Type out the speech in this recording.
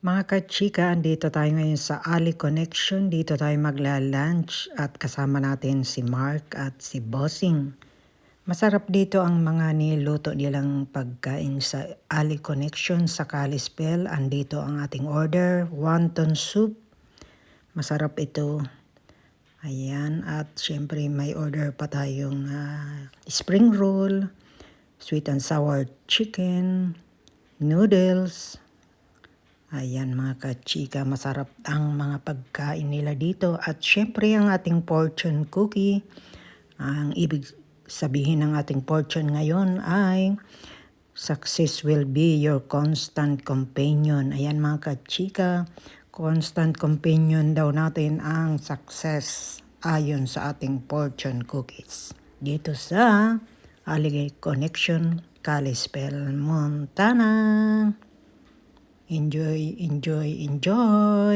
Mga kachika, andito tayo ngayon sa Ali Connection. Dito tayo magla-lunch at kasama natin si Mark at si Bossing. Masarap dito ang mga niluto nilang pagkain sa Ali Connection sa Kalispell. Andito ang ating order, wonton soup. Masarap ito. Ayan, at syempre may order pa tayong spring roll, sweet and sour chicken, noodles. Ayan mga kachika, masarap ang mga pagkain nila dito. At syempre ang ating fortune cookie. Ang ibig sabihin ng ating fortune ngayon ay success will be your constant companion. Ayan mga kachika, constant companion daw natin ang success ayon sa ating fortune cookies. Dito sa Ali Connection, Kalispell, Montana. Enjoy, enjoy, enjoy!